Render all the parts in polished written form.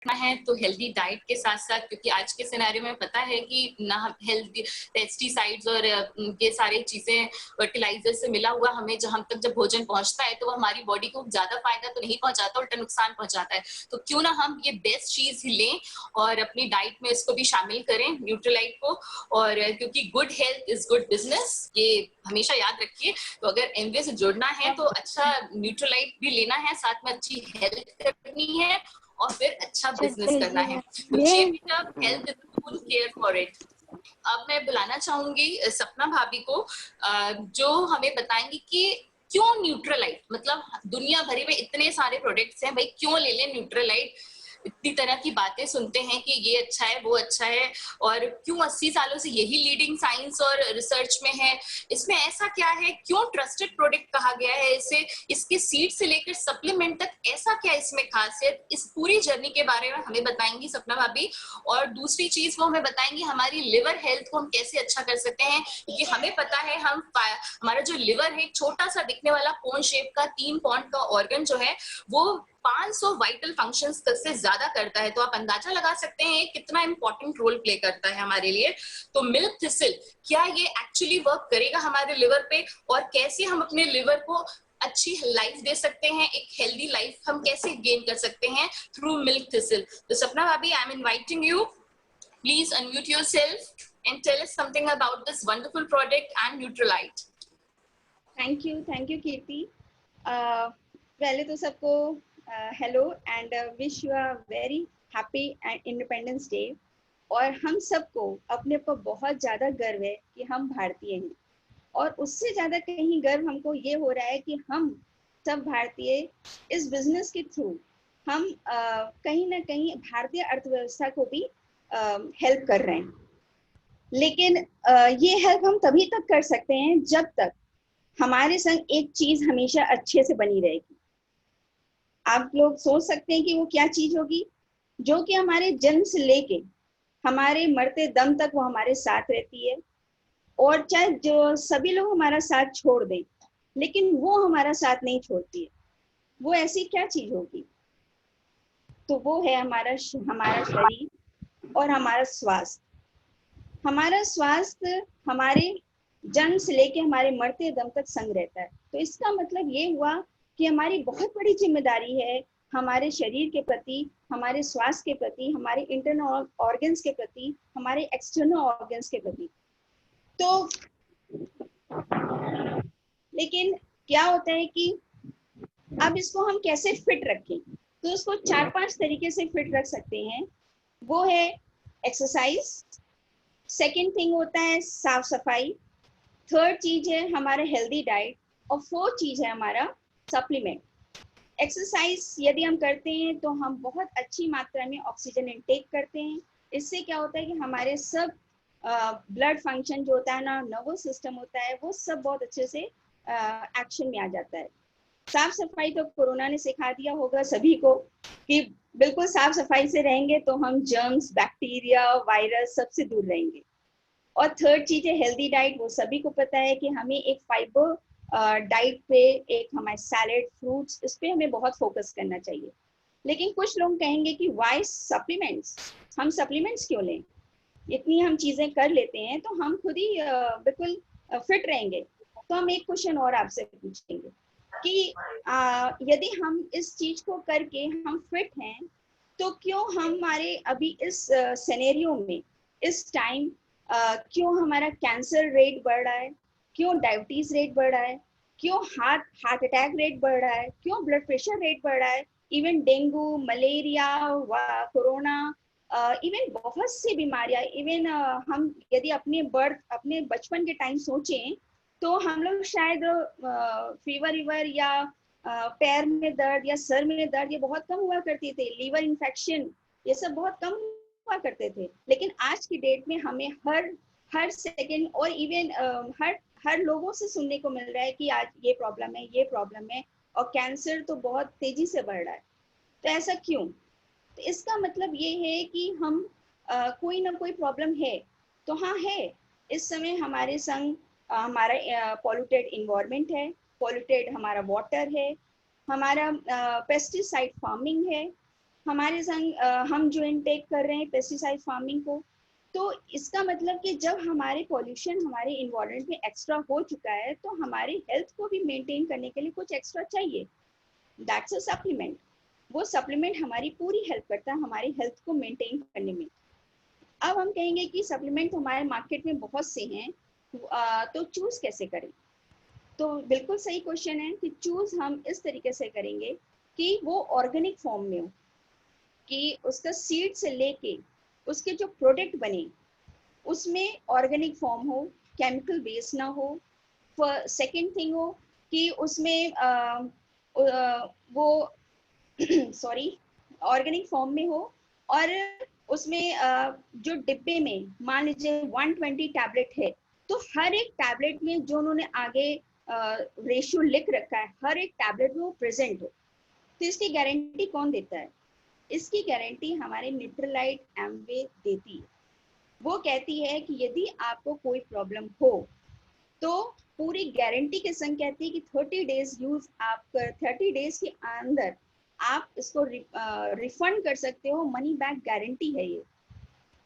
करना है तो हेल्दी डाइट के साथ साथ, क्योंकि आज के सिनेरियो में पता है कि ना हेल्दी पेस्टिसाइड्स और ये सारी चीजें फर्टिलाइजर से मिला हुआ हमें हम तक जब भोजन पहुंचता है तो वो हमारी बॉडी को ज्यादा फायदा तो नहीं पहुंचाता, उल्टा नुकसान पहुंचाता है। तो क्यों ना हम ये बेस्ट चीज ही लें और अपनी डाइट में इसको भी शामिल करें, न्यूट्रीलाइट को। और क्योंकि good health is good business, ये हमेशा याद रखिए। तो अगर एमवे से जुड़ना है तो अच्छा न्यूट्रीलाइट भी लेना है, साथ में अच्छी हेल्थ करनी है और फिर अच्छा बिजनेस करना है। तो cheap it up, health is full care for it. अब मैं बुलाना चाहूंगी सपना भाभी को, जो हमें बताएंगी कि क्यों न्यूट्रलाइट, मतलब दुनिया भरी में इतने सारे प्रोडक्ट्स हैं, भाई क्यों ले लें न्यूट्रलाइट। इतनी तरह की बातें सुनते हैं कि ये अच्छा है वो अच्छा है, और क्यों 80 सालों से यही लीडिंग साइंस और रिसर्च में है। इसमें ऐसा क्या है, क्यों ट्रस्टेड प्रोडक्ट कहा गया है इसे, इसके सीड से लेकर सप्लीमेंट तक ऐसा क्या इसमें खासियत, इस पूरी जर्नी के बारे में हमें बताएंगी सपना भाभी। और दूसरी चीज वो हमें बताएंगी हमारी लिवर हेल्थ को हम कैसे अच्छा कर सकते हैं, क्योंकि हमें पता है हमारा जो लिवर है, छोटा सा दिखने वाला कोन शेप का 3 पॉइंट का ऑर्गन जो है, वो 500 वाइटल फंक्शंस से ज्यादा करता है। तो आप अंदाजा लगा सकते हैं कितना इंपॉर्टेंट रोल प्ले करता है हमारे लिए। तो मिल्क थिसल, क्या ये एक्चुअली वर्क करेगा हमारे लिवर पे, और कैसे हम अपने लिवर को अच्छी लाइफ दे सकते हैं, एक हेल्दी लाइफ हम कैसे गेन कर सकते हैं थ्रू मिल्क थिसल। तो सपना भाभी, I am inviting you, please unmute yourself and tell us something about this wonderful product and Nutrilite. Thank you कीर्ति। पहले तो सबको hello and wish you a very happy and independence day. और हम सबको अपने पर बहुत ज़्यादा गर्व है कि हम भारतीय हैं, और उससे ज़्यादा कहीं गर्व हमको ये हो रहा है कि हम सब भारतीय इस बिजनेस के थ्रू हम कहीं ना कहीं भारतीय अर्थव्यवस्था को भी हेल्प कर रहे हैं। लेकिन ये हेल्प हम तभी तक कर सकते हैं जब तक हमारे संग एक चीज हमेशा अच्छे से बनी रहेगी। आप लोग सोच सकते हैं कि वो क्या चीज होगी, जो कि हमारे जन्म से लेके हमारे मरते दम तक वो हमारे साथ रहती है। और चाहे जो सभी लोग हमारा साथ छोड़ दें, लेकिन वो हमारा साथ नहीं छोड़ती है। वो ऐसी क्या चीज होगी? तो वो है हमारा शरीर और हमारा स्वास्थ्य। हमारा स्वास्थ्य हमारे जन्म से लेके हमारे मरते दम तक संग रहता है। तो इसका मतलब ये हुआ कि हमारी बहुत बड़ी जिम्मेदारी है हमारे शरीर के प्रति, हमारे स्वास्थ्य के प्रति, हमारे इंटरनल ऑर्गन्स के प्रति, हमारे एक्सटर्नल ऑर्गन्स के प्रति। तो लेकिन क्या होता है कि अब इसको हम कैसे फिट रखें, तो उसको 4-5 तरीके से फिट रख सकते हैं। वो है एक्सरसाइज, सेकेंड थिंग होता है साफ सफाई, थर्ड चीज है हमारा हेल्दी डाइट, और फोर्थ चीज है हमारा सप्लीमेंट। एक्सरसाइज यदि हम करते हैं तो हम बहुत अच्छी मात्रा में ऑक्सीजन इनटेक करते हैं। इससे क्या होता है कि हमारे सब ब्लड फंक्शन जो होता है ना, नर्वस सिस्टम होता है, वो सब बहुत अच्छे से एक्शन में आ जाता है। साफ सफाई तो कोरोना ने सिखा दिया होगा सभी को कि बिल्कुल साफ सफाई से रहेंगे तो हम जर्म्स, बैक्टीरिया, वायरस सबसे दूर रहेंगे। और थर्ड चीज है हेल्दी डाइट। वो सभी को पता है कि हमें एक फाइबर डाइट पे, एक हमारे सैलेड, फ्रूट्स, इस पे हमें बहुत फोकस करना चाहिए। लेकिन कुछ लोग कहेंगे कि वाई सप्लीमेंट्स, हम सप्लीमेंट्स क्यों लें, इतनी हम चीजें कर लेते हैं तो हम खुद ही बिल्कुल फिट रहेंगे। तो हम एक क्वेश्चन और आपसे पूछेंगे कि यदि हम इस चीज को करके हम फिट हैं, तो क्यों हमारे अभी इस सिनेरियो में, इस टाइम, क्यों हमारा कैंसर रेट बढ़ रहा है, क्यों डायबिटीज रेट बढ़ रहा है, क्यों हार्ट अटैक रेट बढ़ रहा है, क्यों ब्लड प्रेशर रेट बढ़ रहा है, even dengue, malaria, corona, even बहुत सी बीमारियां, इवन हम यदि अपने बचपन के टाइम सोचें तो हम लोग शायद फीवर या पैर में दर्द या सर में दर्द ये बहुत कम हुआ करती थे, लीवर इन्फेक्शन ये सब बहुत कम हुआ करते थे। लेकिन आज की डेट में हमें हर सेकंड और इवन हर लोगों से सुनने को मिल रहा है कि आज ये प्रॉब्लम है, ये प्रॉब्लम है, और कैंसर तो बहुत तेजी से बढ़ रहा है। तो ऐसा क्यों? तो इसका मतलब ये है कि हम कोई ना कोई प्रॉब्लम है तो हाँ है। इस समय हमारे संग हमारा पॉल्यूटेड इन्वायरमेंट है, पॉल्यूटेड हमारा वाटर है, हमारा पेस्टिसाइड फार्मिंग है, हमारे संग हम जो इनटेक कर रहे हैं पेस्टिसाइड फार्मिंग को, तो इसका मतलब कि जब हमारे पॉल्यूशन हमारे इन्वायरमेंट में एक्स्ट्रा हो चुका है तो हमारे हेल्थ को भी मेंटेन करने के लिए कुछ एक्स्ट्रा चाहिए, दैट्स अ सप्लीमेंट। वो सप्लीमेंट हमारी पूरी हेल्प करता है हमारी हेल्थ को मेंटेन करने में। अब हम कहेंगे कि सप्लीमेंट हमारे मार्केट में बहुत से हैं, तो चूज कैसे करें? तो बिल्कुल सही क्वेश्चन है कि चूज हम इस तरीके से करेंगे कि वो ऑर्गेनिक फॉर्म में हो, कि उसका सीड से लेके उसके जो प्रोडक्ट बने उसमें ऑर्गेनिक फॉर्म हो, केमिकल बेस ना हो। सेकेंड थिंग हो कि उसमें वो सॉरी ऑर्गेनिक फॉर्म में हो, और उसमें जो डिब्बे में मान लीजिए 120 टैबलेट है तो हर एक टैबलेट में जो उन्होंने आगे रेशियो लिख रखा है हर एक टैबलेट में वो प्रेजेंट हो। तो इसकी गारंटी कौन देता है? इसकी गारंटी हमारे न्यूट्रलाइट एमवे देती है। वो कहती है कि यदि आपको कोई प्रॉब्लम हो तो पूरी गारंटी के संग कहती है कि 30 डेज यूज आप कर, 30 डेज के अंदर आप इसको रिफंड कर सकते हो, मनी बैक गारंटी है ये।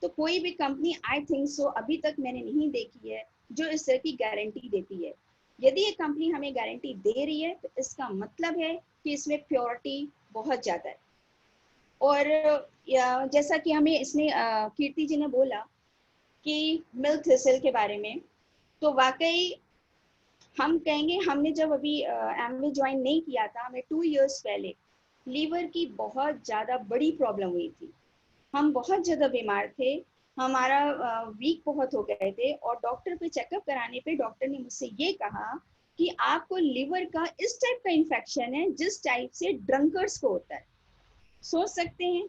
तो कोई भी कंपनी आई थिंक सो अभी तक मैंने नहीं देखी है जो इस तरह की गारंटी देती है। यदि ये कंपनी हमें गारंटी दे रही है तो इसका मतलब है कि इसमें प्योरिटी बहुत ज़्यादा है। और जैसा कि हमें इसने कीर्ति जी ने बोला कि मिल्क थिसल के बारे में, तो वाकई हम कहेंगे हमने जब अभी एमवे ज्वाइन नहीं किया था, हमें 2 इयर्स पहले लीवर की बहुत ज़्यादा बड़ी प्रॉब्लम हुई थी। हम बहुत ज़्यादा बीमार थे, हमारा वीक बहुत हो गए थे, और डॉक्टर पे चेकअप कराने पे डॉक्टर ने मुझसे ये कहा कि आपको लीवर का इस टाइप का इन्फेक्शन है जिस टाइप से ड्रंकर्स को होता है। सोच सकते हैं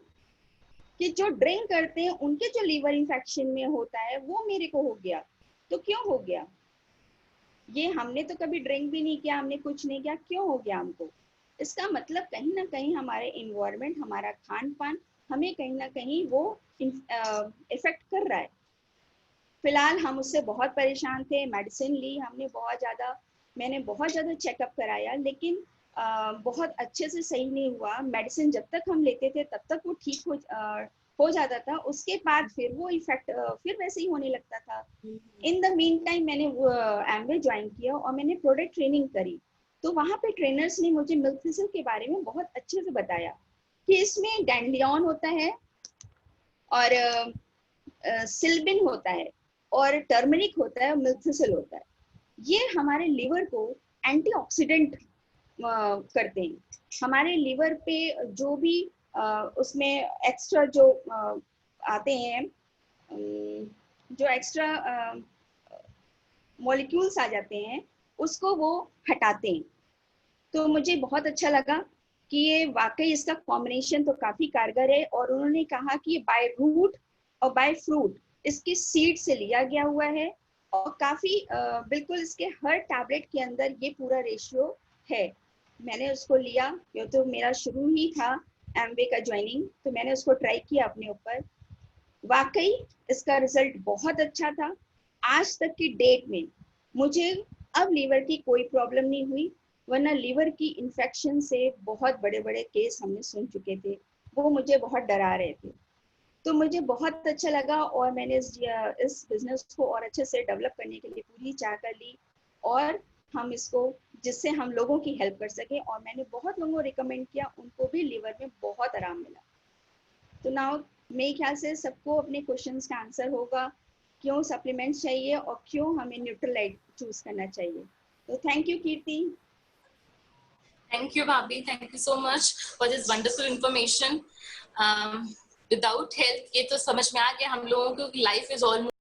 कि जो ड्रिंक करते हैं उनके जो लीवर इन्फेक्शन में होता है वो मेरे को हो गया। तो क्यों हो गया? ये हमने तो कभी ड्रिंक भी नहीं किया, हमने कुछ नहीं किया, क्यों हो गया हमको? इसका मतलब कहीं ना कहीं हमारे इन्वायरमेंट, हमारा खान पान हमें कहीं ना कहीं वो इफेक्ट कर रहा है। फिलहाल हम उससे बहुत परेशान थे, मेडिसिन ली हमने बहुत ज़्यादा, मैंने बहुत ज़्यादा चेकअप कराया, लेकिन बहुत अच्छे से सही नहीं हुआ। मेडिसिन जब तक हम लेते थे तब तक वो ठीक हो जाता था, उसके बाद फिर वो इफेक्ट फिर वैसे ही होने लगता था। इन द मीन टाइम मैंने एमवे ज्वाइन किया और मैंने प्रोडक्ट ट्रेनिंग करी। तो वहाँ पे ट्रेनर्स ने मुझे मिल्क थिसल के बारे में बहुत अच्छे से बताया कि इसमें डैंडिलियन होता है और सिल्बिन होता है और टर्मरिक होता है और मिल्क थिसल होता है। ये हमारे लिवर को एंटीऑक्सीडेंट करते हैं। हमारे लिवर पे जो भी उसमें एक्स्ट्रा जो आते हैं, जो एक्स्ट्रा मॉलिक्यूल्स आ जाते हैं उसको वो हटाते हैं। तो मुझे बहुत अच्छा लगा कि ये वाकई इसका कॉम्बिनेशन तो काफी कारगर है, और उन्होंने कहा कि ये बाय रूट और बाय फ्रूट इसकी सीड से लिया गया हुआ है, और काफी बिल्कुल इसके हर टैबलेट के अंदर ये पूरा रेशियो है। मैंने उसको लिया, ये तो मेरा शुरू ही था एमवे का ज्वाइनिंग, तो मैंने उसको ट्राई किया अपने ऊपर। वाकई इसका रिजल्ट बहुत अच्छा था। आज तक की डेट में मुझे अब लीवर की कोई प्रॉब्लम नहीं हुई, वरना लीवर की इन्फेक्शन से बहुत बड़े बड़े केस हमने सुन चुके थे, वो मुझे बहुत डरा रहे थे। तो मुझे बहुत अच्छा लगा और मैंने इस बिजनेस को और अच्छे से डेवलप करने के लिए पूरी चाह कर ली, और हम इसको जिससे हम लोगों की हेल्प कर सके, और मैंने बहुत लोगों को रिकमेंड किया, उनको भी लीवर में बहुत आराम मिला। तो नाउ मेरे ख्याल से सबको अपने क्वेश्चंस का आंसर होगा, क्यों सप्लीमेंट्स चाहिए और क्यों हमें न्यूट्रलाइट चूज करना चाहिए। तो thank you Kirti. Thank you, Bhabhi. Thank you so much for this wonderful information. Without health, ये तो समझ में आ गया हम लोगों को कि life is almost